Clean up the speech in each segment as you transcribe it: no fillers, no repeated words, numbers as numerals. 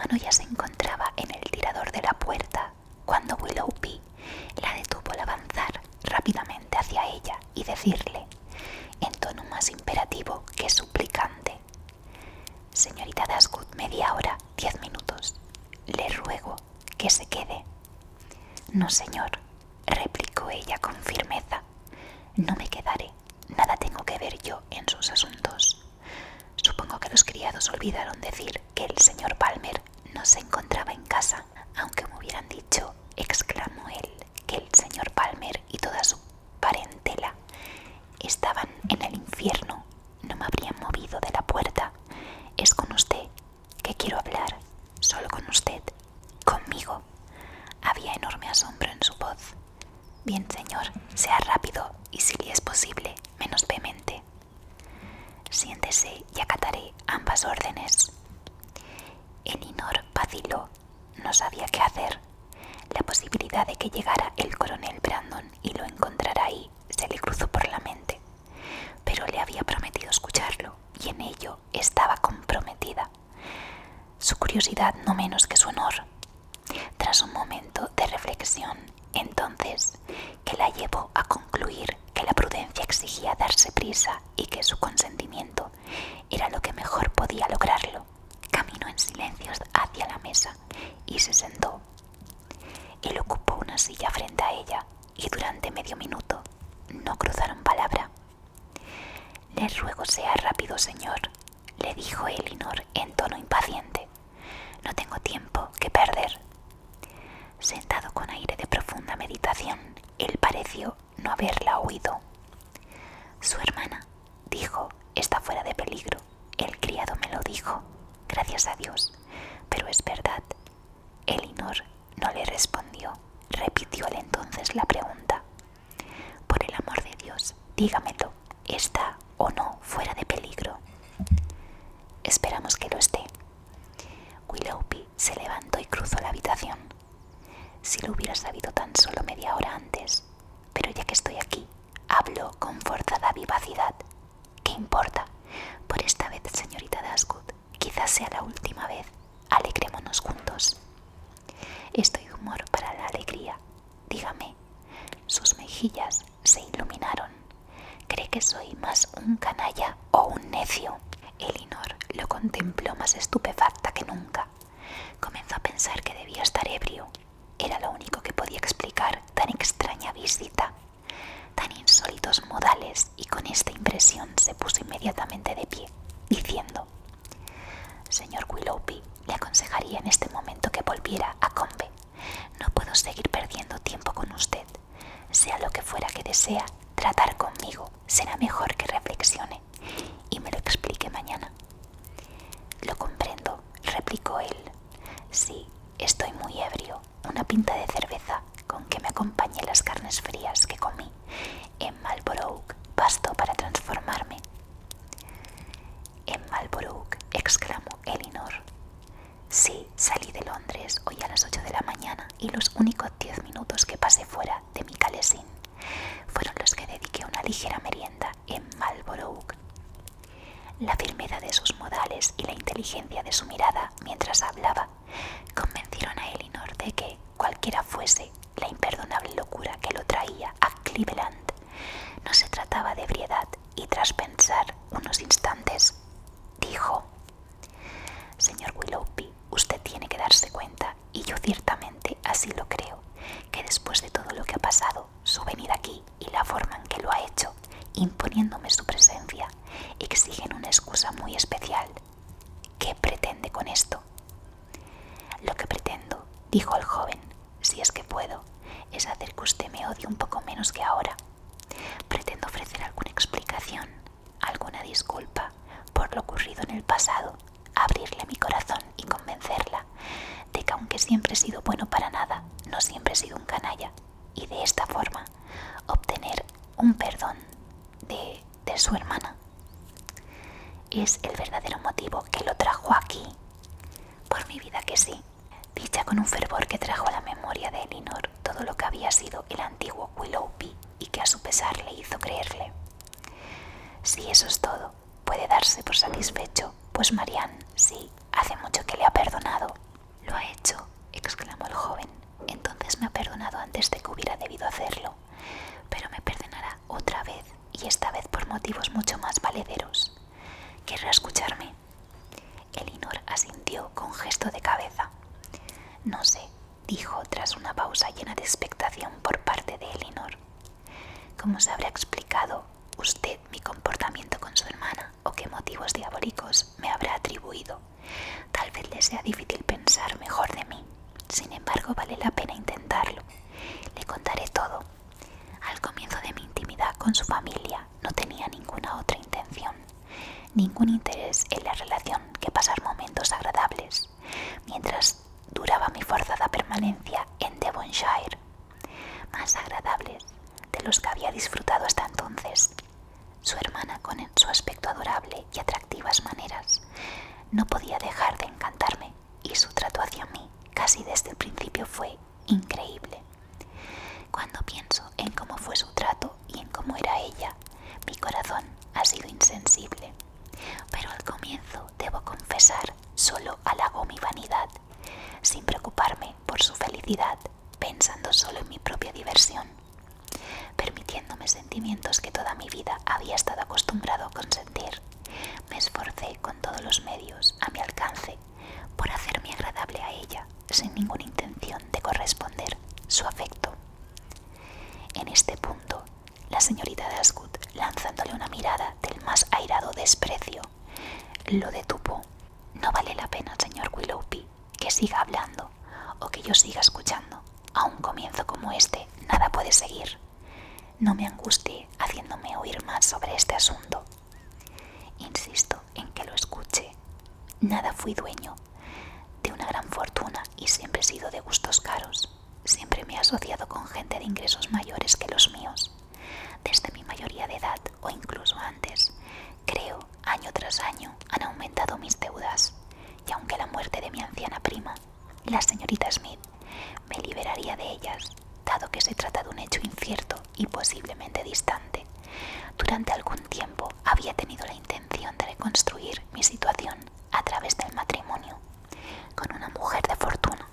Tono ya se encontraba en el tirador de la puerta cuando Willoughby la detuvo al avanzar rápidamente hacia ella y decirle, en tono más imperativo que suplicante: «Señorita Dashwood, media hora, 10 minutos. Le ruego que se quede». «No, señor», replicó ella con firmeza. «No me quedaré. Nada tengo que ver yo en sus asuntos. Supongo que los criados olvidaron decir que el señor Palmer no se encontraba en casa, aunque me hubieran dicho», exclamó él, «que el señor Palmer y toda su parentela estaban en el infierno. No me habrían movido de la puerta. Es con usted que quiero hablar, solo con usted, conmigo». Había enorme asombro en su voz. «Bien, señor, sea rápido y, si le es posible, menos vehemente. Siéntese y acataré ambas órdenes». Elinor vaciló. No sabía qué hacer. La posibilidad de que llegara el coronel Brandon y lo encontrara ahí se le cruzó por la mente. Pero le había prometido escucharlo y en ello estaba comprometida. Su curiosidad no menos que su honor. Tras un momento de reflexión, entonces, que la llevó a concluir que la prudencia exigía darse prisa y que su consentimiento era lo que mejor podía lograrlo, caminó en silencio hacia la mesa y se sentó. Él ocupó una silla frente a ella y durante medio minuto no cruzaron palabra. «Le ruego sea rápido, señor», le dijo Elinor en tono impaciente. «No tengo tiempo que perder». Sentado con aire de profunda meditación, él pareció no haberla oído. «Su hermana», dijo, «está fuera de peligro. El criado me lo dijo, gracias a Dios. Pero es verdad». Elinor no le respondió. Repitió él entonces la pregunta. «Por el amor de Dios, dígamelo. ¿Está o no fuera de peligro?» «Esperamos que lo esté». Willoughby se levantó y cruzó la habitación. «Si lo hubiera sabido tan solo media hora antes. Pero ya que estoy aquí», habló con forzada vivacidad. «¿Qué importa? Por esta vez, señorita Dashwood, quizás sea la última vez. Alegrémonos juntos». «Estoy de humor para la alegría. Dígame». Sus mejillas se iluminaron. «¿Cree que soy más un canalla o un necio?» Elinor lo contempló más estupefacta que nunca. Comenzó a pensar que debía estar ebrio. Era lo único que podía explicar tan extraña visita, tan insólitos modales, y con esta impresión se puso inmediatamente de pie, diciendo: «Señor Willoughby, le aconsejaría en este momento que volviera a Combe. No puedo seguir perdiendo tiempo con usted. Sea lo que fuera que desea tratar conmigo, será mejor que reflexione y me lo explique mañana». «Lo comprendo», replicó él. «Sí, estoy muy ebrio. Una pinta de cerveza con que me acompañe las carnes frías que comí en Marlborough bastó para transformarme». «¿En Marlborough?», exclamó Elinor. «Sí, salí de Londres hoy a las 8 de la mañana y los únicos 10 minutos que pasé fuera de mi calesín fueron los que dediqué a una ligera merienda en Marlborough». La firmeza de sus modales y la inteligencia de su mirada mientras hablaba convencieron a Elinor de que, cualquiera fuese la imperdonable locura que lo traía a Cleveland, no se trataba de ebriedad, y tras pensar unos instantes, dijo: «Señor Willoughby, usted tiene que darse cuenta, y yo ciertamente así lo creo, que después de todo lo que ha pasado, su venida aquí y la forma en que lo ha hecho, imponiéndome su presencia, exigen una excusa muy especial. ¿Qué pretende con esto?». «Lo que pretendo», dijo el joven, «si es que puedo, es hacer que usted me odie un poco menos que ahora. Pretendo ofrecer alguna explicación, alguna disculpa por lo ocurrido en el pasado, abrirle mi corazón y convencerla de que, aunque siempre he sido bueno para nada, no siempre he sido un canalla, y de esta forma obtener un perdón de su hermana. Es el verdadero motivo que lo trajo aquí». «Por mi vida que sí», dicha con un fervor que trajo a la memoria de Elinor todo lo que había sido el antiguo Willoughby y que a su pesar le hizo creerle. «Si eso es todo, puede darse por satisfecho, pues Marianne, sí, hace mucho que le ha perdonado». cómo se habrá explicado usted mi comportamiento con su hermana o qué motivos diabólicos me habrá atribuido. Tal vez le sea difícil pensar mejor de mí. Sin embargo, vale la pena intentarlo. Le contaré todo. Al comienzo de mi intimidad con su familia no tenía ninguna otra intención, ningún interés en la relación que pasar momentos agradables, mientras duraba mi forzada permanencia en Devonshire, más agradables de los que había disfrutado hasta entonces. Su hermana, con su aspecto adorable y atractivas maneras, no podía dejar de encantarme, y su trato hacia mí casi desde el principio fue increíble. Cuando pienso en cómo fue su trato y en cómo era ella, mi corazón ha sido insensible. Pero al comienzo, debo confesar, solo halagó mi vanidad, sin preocuparme por su felicidad, pensando solo en mi propia diversión, permitiéndome sentimientos que toda mi vida había estado acostumbrado a consentir. Me esforcé con todos los medios a mi alcance por hacerme agradable a ella, sin ninguna intención de corresponder su afecto. En este punto, la señorita Dashwood, lanzándole una mirada del más airado desprecio, lo detuvo. No vale la pena, señor Willoughby, que siga hablando o que yo siga escuchando. A un comienzo como este, nada puede seguir. No me angustie haciéndome oír más sobre este asunto. Insisto en que lo escuche. Nada fui dueño de una gran fortuna y siempre he sido de gustos caros. Siempre me he asociado con gente de ingresos mayores que los míos. Desde mi mayoría de edad o incluso antes, creo, año tras año, han aumentado mis deudas. Y aunque la muerte de mi anciana prima, la señorita Smith, me liberaría de ellas, dado que se trata de un hecho incierto y posiblemente distante, durante algún tiempo había tenido la intención de reconstruir mi situación a través del matrimonio con una mujer de fortuna.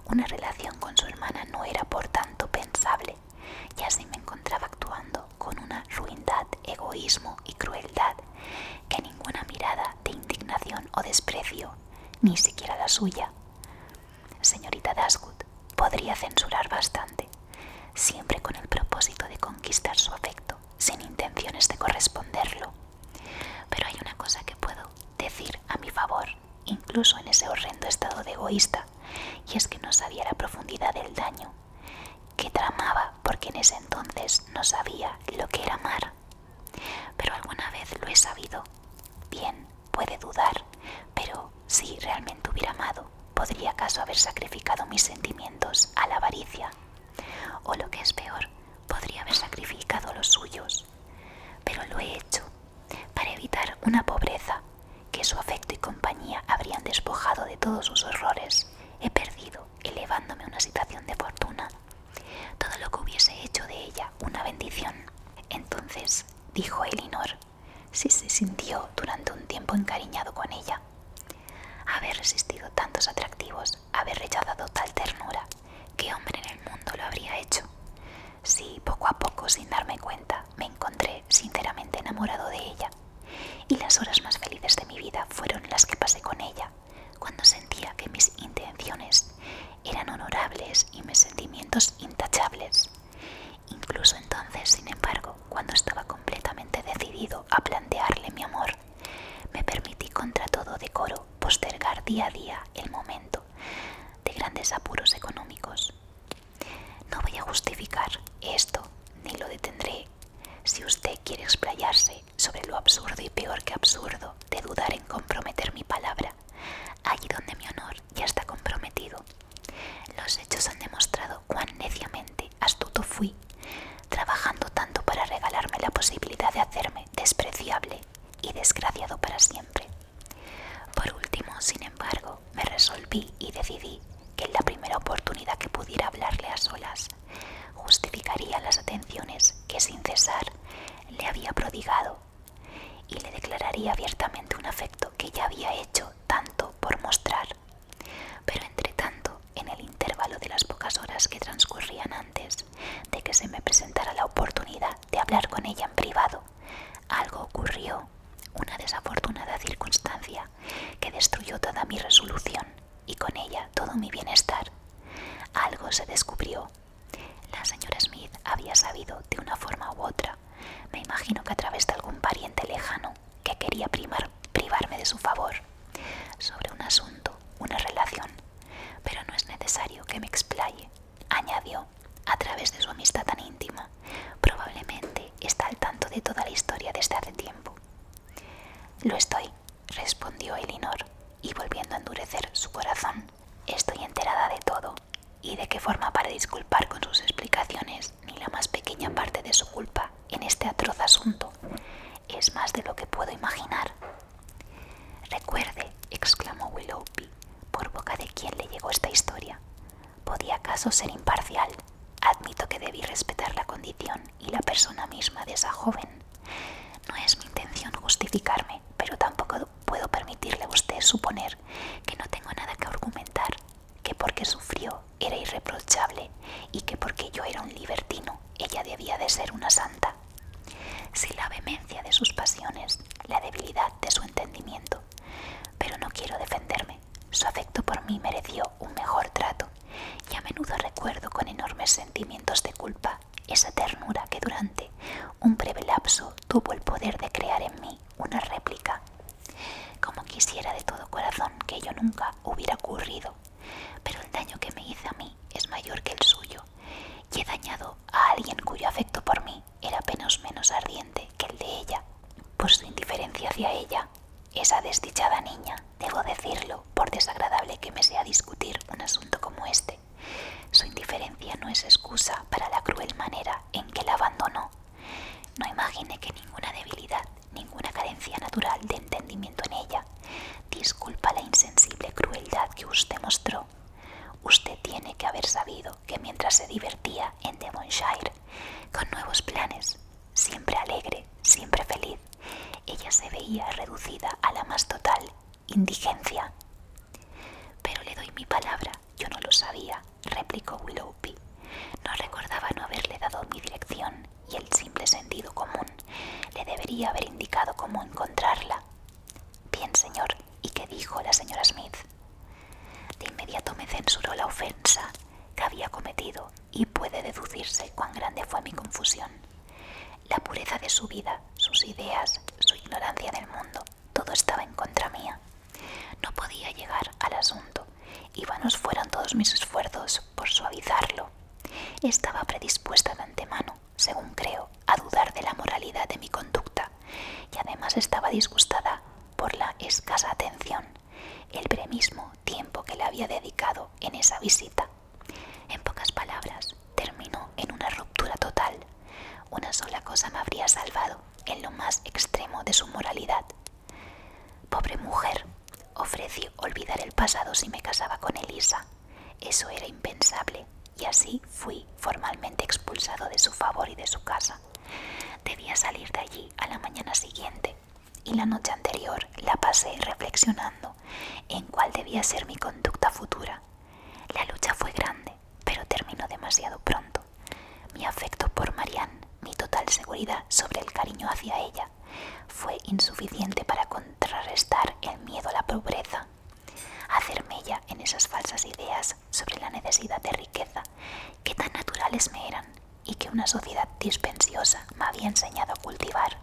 Una relación con su hermana no era por tanto pensable, y así me encontraba actuando con una ruindad, egoísmo y crueldad que ninguna mirada de indignación o desprecio, ni siquiera la suya, señorita Dashwood, podría censurar bastante, siempre con el propósito de conquistar su afecto, sin intenciones de corresponderlo. Pero hay una cosa que puedo decir a mi favor, incluso en ese horrendo estado de egoísta, y es que no sabía la profundidad del daño que tramaba, porque en ese entonces no sabía lo que era amar. Pero alguna vez lo he sabido. Bien, puede dudar, pero si realmente hubiera amado, ¿podría acaso haber sacrificado mis sentimientos a la avaricia? O lo que es peor, podría haber sacrificado los suyos. Pero lo he hecho para evitar una pobreza que su afecto y compañía habrían despojado de todos sus horrores. He perdido, elevándome a una situación de fortuna, todo lo que hubiese hecho de ella una bendición. Entonces, dijo Elinor, si se sintió durante un tiempo encariñado con ella. Haber resistido tantos atractivos, haber rechazado tal ternura, ¿qué hombre en el mundo lo habría hecho? Sí, poco a poco, sin darme cuenta, me encontré sinceramente enamorado de ella. Y las horas más felices de mi vida fueron las que pasé con ella, cuando sentía que mis intenciones eran honorables y mis sentimientos intachables. Incluso entonces, sin embargo, cuando estaba completamente decidido a plantearle mi amor, me permití contra todo decoro postergar día a día el momento de grandes apuros económicos. No voy a justificar esto, ni lo detendré. Si usted quiere explayarse sobre lo absurdo y peor que absurdo de dudar en comprometer mi palabra, allí donde mi honor ya está comprometido. Los hechos han demostrado cuán neciamente astuto fui, trabajando tanto para regalarme la posibilidad de hacerme despreciable y desgraciado para siempre. Por último, sin embargo, me resolví y decidí que en la primera oportunidad que pudiera hablarle a solas, justificaría las atenciones que sin cesar le había prodigado y le declararía abiertamente un afecto que ya había hecho tanto por mostrar. Pero entre tanto, en el intervalo de las pocas horas que transcurrían antes de que se me presentara la oportunidad de hablar con ella en privado, algo ocurrió, una desafortunada circunstancia que destruyó toda mi resolución y con ella todo mi bienestar. Algo se descubrió. La señora Smith había sabido de una forma endurecer su corazón. Estoy enterada de todo y de qué forma para disculpar con sus explicaciones ni la más pequeña parte de su culpa en este atroz asunto. Es más de lo que puedo imaginar. Recuerde, exclamó Willoughby, por boca de quien le llegó esta historia. ¿Podía acaso ser imparcial? Admito que debí respetar la condición y la persona misma de esa joven. No es mi intención justificarme, pero tampoco puedo permitirle a usted suponer que no tengo nada que argumentar, que porque sufrió era irreprochable y que porque yo era un libertino ella debía de ser una santa. Si la vehemencia de sus pasiones, la debilidad de su entendimiento, pero no quiero defenderme. Su afecto por mí mereció un mejor trato y a menudo recuerdo con enormes sentimientos de culpa esa ternura que durante un breve lapso tuvo el poder de crear en mí una réplica. Como quisiera de todo corazón que ello nunca hubiera ocurrido, pero el daño que me hizo a mí es mayor que el suyo y he dañado a alguien cuyo afecto por mí era apenas menos ardiente que el de ella. Por su indiferencia hacia ella, esa desdichada niña, debo decirlo, por desagradable que me sea discutir un asunto como este, su indiferencia no es excusa para la cruel manera en que la abandonó. No imagine que ninguna debilidad, ninguna carencia natural de entendimiento en ella disculpa la insensible crueldad que usted mostró. Usted tiene que haber sabido que mientras se divertía en Devonshire con nuevos planes, siempre alegre, siempre feliz, ella se veía reducida a la más total indigencia. Pero le doy mi palabra, yo no lo sabía, replicó Willoughby. No recordaba no haberle dado mi dirección y el simple sentido común le debería haber indicado cómo encontrarla. Bien, señor, ¿y qué dijo la señora Smith? De inmediato me censuró la ofensa que había cometido y puede deducirse cuán grande fue mi confusión. La pureza de su vida, sus ideas, su ignorancia del mundo, todo estaba en contra mía. No podía llegar al asunto y vanos fueron todos mis esfuerzos por suavizarlo. Estaba predispuesta de antemano, según creo, a dudar de la moralidad de mi conducta y además estaba disgustada por la escasa atención, el brevísimo tiempo que le había dedicado en esa visita. En pocas palabras, terminó en una ruptura total. Una sola cosa me habría salvado en lo más extremo de su moralidad. Pobre mujer, ofreció olvidar el pasado si me casaba con Elisa. Eso era impensable y así fui formalmente expulsado de su favor y de su casa. Debía salir de allí a la mañana siguiente y la noche anterior la pasé reflexionando en cuál debía ser mi conducta futura. La lucha fue grande, pero terminó demasiado pronto. Mi afecto por Marianne, mi total seguridad sobre el cariño hacia ella, fue insuficiente para contrarrestar el miedo a la pobreza. Hacer mella en esas falsas ideas sobre la necesidad de riqueza que tan naturales me eran y que una sociedad dispensiosa me había enseñado a cultivar.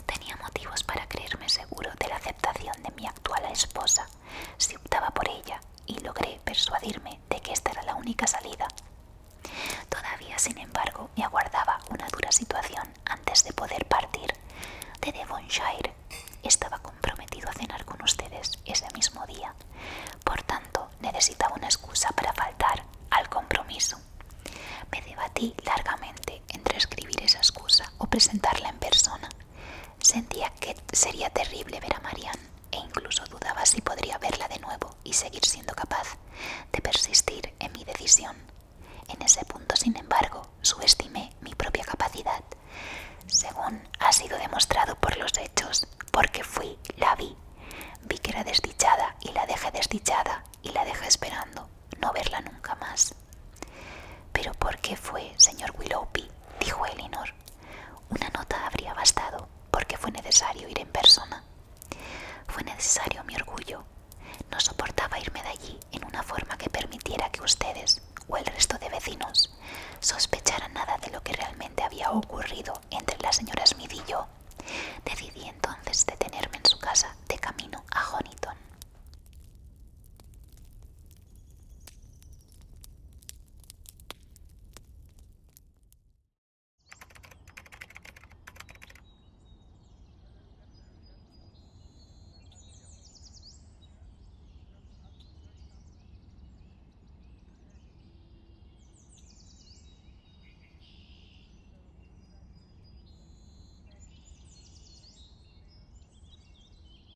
Tenía motivos para creerme seguro de la aceptación de mi actual esposa si optaba por ella y logré persuadirme de que esta era la única salida. Todavía, sin embargo, me aguardaba una dura situación antes de poder partir de Devonshire. Estaba comprometido a cenar con ustedes ese mismo día. Por tanto, necesitaba una excusa para faltar al compromiso. Me debatí largamente entre escribir esa excusa o presentarla en persona. Sentía que sería terrible ver a Marianne e incluso dudaba si podría verla de nuevo y seguir siendo capaz de persistir en mi decisión. En ese punto, sin embargo, subestimé mi propia capacidad. Según ha sido demostrado por los hechos, porque la vi que era desdichada y la dejé desdichada y la dejé esperando no verla nunca más. ¿Pero por qué fue, señor Willoughby?, dijo Elinor. Una nota habría bastado, porque fue necesario ir en persona. Fue necesario mi orgullo. No soportaba irme de allí en una forma que permitiera que ustedes o el resto de vecinos sospecharan nada de lo que realmente había ocurrido entre la señora Smith y yo. Decidí entonces detenerme en su casa de camino